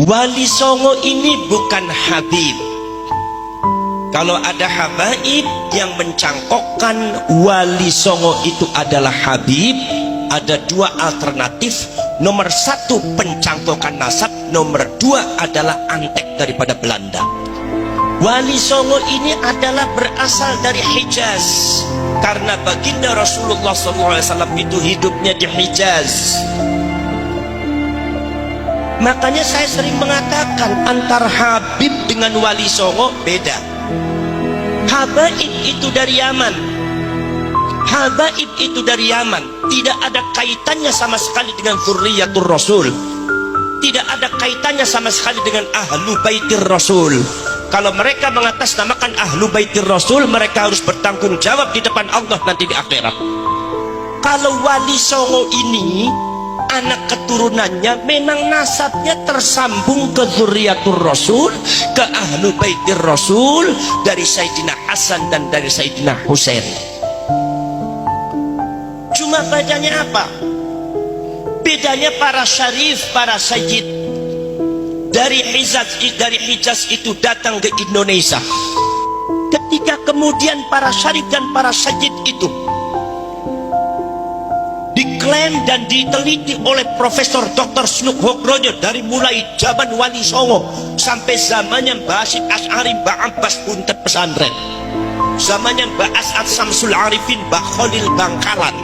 Wali Songo ini bukan Habib. Kalau ada habaib yang mencangkokkan Wali Songo itu adalah Habib, ada dua alternatif. Nomor satu pencangkokan nasab, nomor dua adalah antek daripada Belanda. Wali Songo ini adalah berasal dari Hijaz, karena baginda Rasulullah SAW itu hidupnya di Hijaz. Makanya saya sering mengatakan antara Habib dengan Wali Songo beda. Habaib itu dari Yaman. Habaib itu dari Yaman. Tidak ada kaitannya sama sekali dengan Dzurriyyatur Rasul. Tidak ada kaitannya sama sekali dengan Ahlu Baitir Rasul. Kalau mereka mengatasnamakan Ahlu Baitir Rasul, mereka harus bertanggung jawab di depan Allah nanti di akhirat. Kalau Wali Songo ini, anak keturunannya memang nasabnya tersambung ke Dzurriyyatur Rasul, ke Ahlu Baitir Rasul, dari Sayyidina Hasan dan dari Sayyidina Husain. Cuma bedanya apa? Bedanya para syarif, para sayyid dari Hijaz itu datang ke Indonesia. Ketika kemudian para syarif dan para sayyid itu diklaim dan diteliti oleh Profesor Dr. Snuk Hogrojo dari mulai zaman Wali Songo sampai zamannya Mbah Hasyim Asy'ari, Mbah Abbas Buntet Pesantren, zamannya Mbah As'ad Samsul Arifin, Mbah Khalil Bangkalan,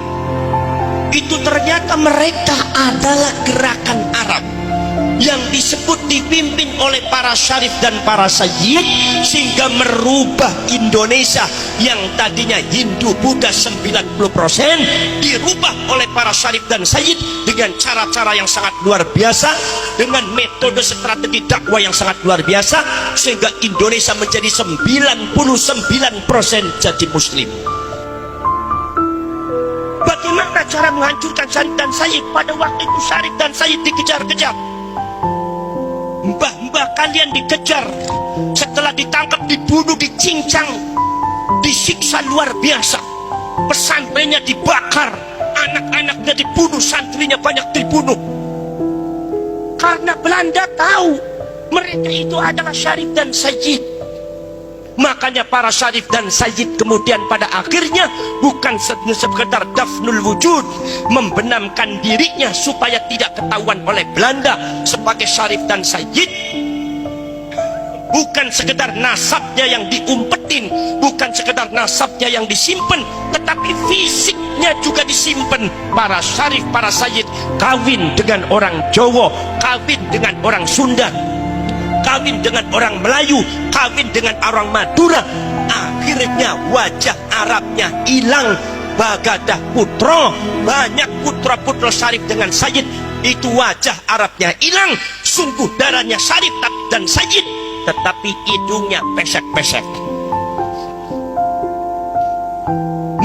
itu ternyata mereka adalah gerakan Arab yang disebut dipimpin oleh para syarif dan para sayyid, sehingga merubah Indonesia yang tadinya Hindu Buddha 90% dirubah oleh para syarif dan sayyid dengan cara-cara yang sangat luar biasa, dengan metode strategi dakwah yang sangat luar biasa, sehingga Indonesia menjadi 99% jadi muslim. Bagaimana cara menghancurkan syarif dan sayyid? Pada waktu itu syarif dan sayyid dikejar-kejar, mbah-mbah kalian dikejar, setelah ditangkap dibunuh, dicincang, disiksa luar biasa, pesantrennya dibakar, anak-anaknya dibunuh, santrinya banyak dibunuh, karena Belanda tahu mereka itu adalah syarif dan sayyid. Makanya para syarif dan sayyid kemudian pada akhirnya bukan sekedar dafnul wujud, membenamkan dirinya supaya tidak ketahuan oleh Belanda sebagai syarif dan sayyid, bukan sekedar nasabnya yang diumpetin, bukan sekedar nasabnya yang disimpan, tetapi fisiknya juga disimpan. Para syarif, para sayyid kawin dengan orang Jawa, kawin dengan orang Sunda, kawin dengan orang Melayu, kawin dengan orang Madura. Akhirnya wajah Arabnya hilang. Bagadah putra, banyak putra-putra syarif dengan sayyid, itu wajah Arabnya hilang. Sungguh darahnya syarif dan sayyid, tetapi hidungnya pesek-pesek.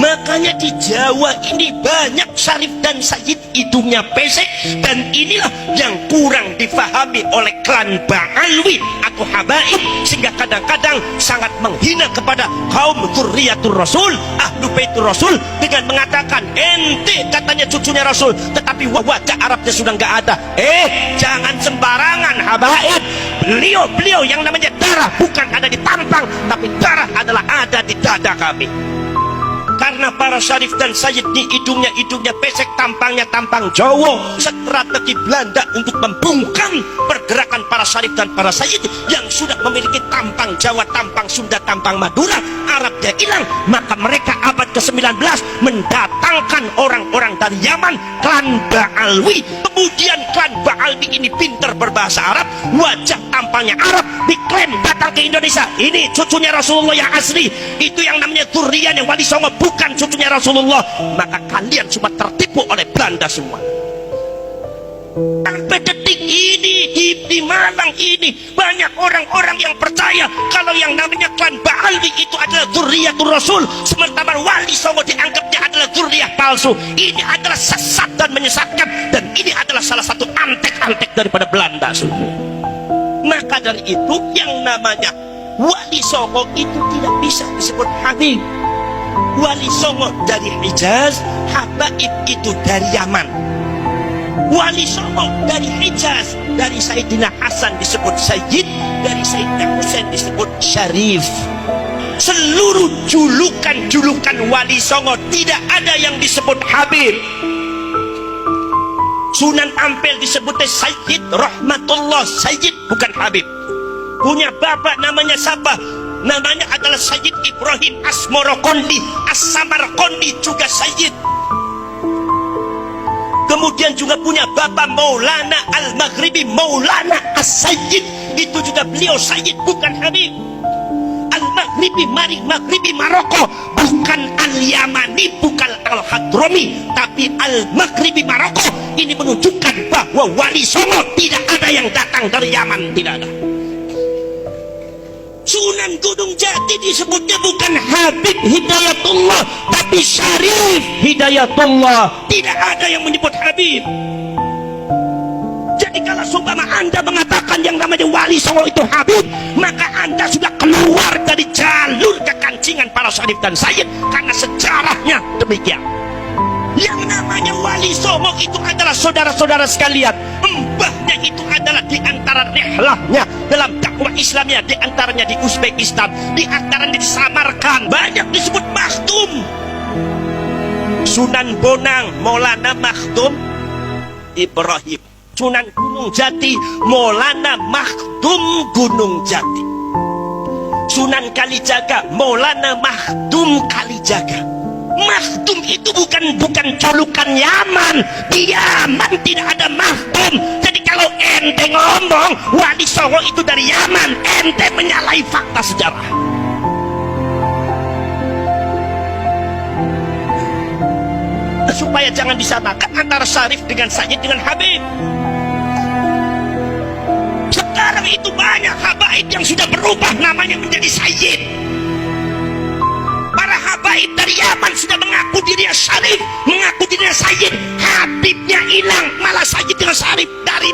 Makanya di Jawa ini banyak syarif dan sayyid hidungnya pesek, dan inilah yang kurang difahami oleh klan Ba'alwi atau habaib, sehingga kadang-kadang sangat menghina kepada kaum Dzurriyyatur Rasul, Ahlu Baitur Rasul, dengan mengatakan ente katanya cucunya Rasul, tetapi wajah Arabnya sudah nggak ada. Jangan sembarangan habaib. Beliau yang namanya darah bukan ada di tampang, tapi darah adalah ada di dada kami. Karena para syarif dan sayyid ini hidungnya pesek, tampangnya tampang Jawa. Strategi Belanda untuk membungkam pergerakan para syarif dan para sayyid yang sudah memiliki tampang Jawa, tampang Sunda, tampang Madura, Arabnya hilang. Maka mereka abad ke-19 mendatangkan orang-orang dari Yaman, klan Ba'alwi. Kemudian klan Ba'alwi ini pintar berbahasa Arab, wajah tampangnya Arab, diklaim datang ke Indonesia. Ini cucunya Rasulullah yang asli, itu yang namanya Dzurriyyah yang Wali Songo, bukan cucunya Rasulullah. Maka kalian cuma tertipu oleh Belanda semua. Sampai detik ini di Malang ini banyak orang-orang yang percaya kalau yang namanya klan Ba'alwi itu adalah Dzurriyyatur Rasul, sementara Wali Songo dianggapnya adalah dzurriyyah palsu. Ini adalah sesat dan menyesatkan, dan ini adalah salah satu antek-antek daripada Belanda. Maka dari itu yang namanya Wali Songo itu tidak bisa disebut Habib. Wali Songo dari Hijaz, habaib itu dari Yaman. Wali Songo dari Hijaz, dari Sayyidina Hasan disebut Sayyid, dari Sayyidina Husain disebut Syarif. Seluruh julukan Wali Songo tidak ada yang disebut Habib. Sunan Ampel disebutnya Sayyid Rahmatullah, Sayyid bukan Habib. Punya bapak namanya siapa? Namanya adalah Sayyid Ibrahim Asmorokondi, As-Samarkondi juga Sayyid. Kemudian juga punya bapak Maulana Al-Maghribi, Maulana As-Sayyid, itu juga beliau Sayyid bukan Habib. Al-Maghribi, Maghribi Maroko, bukan Al-Yamani, bukan Al-Hadrami, tapi Al-Maghribi Maroko. Ini menunjukkan bahwa Wali Songo tidak ada yang datang dari Yaman, tidak ada. Sunan Gunung Jati disebutnya bukan Habib Hidayatullah, tapi Syarif Hidayatullah. Tidak ada yang menyebut Habib. Jadi kalau seumpama Anda mengatakan yang namanya Wali Songo itu Habib, maka Anda sudah keluar dari jalur kekancingan para Syarif dan Sayyid, karena sejarahnya demikian. Yang namanya Wali Songo itu adalah saudara-saudara sekalian, mbahnya itu adalah di antara rihlahnya dalam dakwah Islamnya, di antaranya di Uzbekistan, di antaranya di Samarkand, banyak disebut Makhdum. Sunan Bonang Maulana Makhdum Ibrahim, Sunan Gunung Jati Maulana Makhdum Gunung Jati, Sunan Kalijaga Maulana Makhdum Kalijaga. Makhdum itu bukan julukan Yaman. Di Yaman tidak ada Makhdum. Jadi kalau ente ngomong Wali Songo itu dari Yaman, ente menyalahi fakta sejarah. Supaya jangan disamakan antara Syarif dengan Sayyid dengan Habib. Sekarang itu banyak habaib yang sudah berubah namanya menjadi Sayyid. Para habaib dari Yaman sudah mengaku dirinya Syarif, mengaku dirinya Sayyid. Habibnya hilang, malah Sayyid dengan Syarif. Dari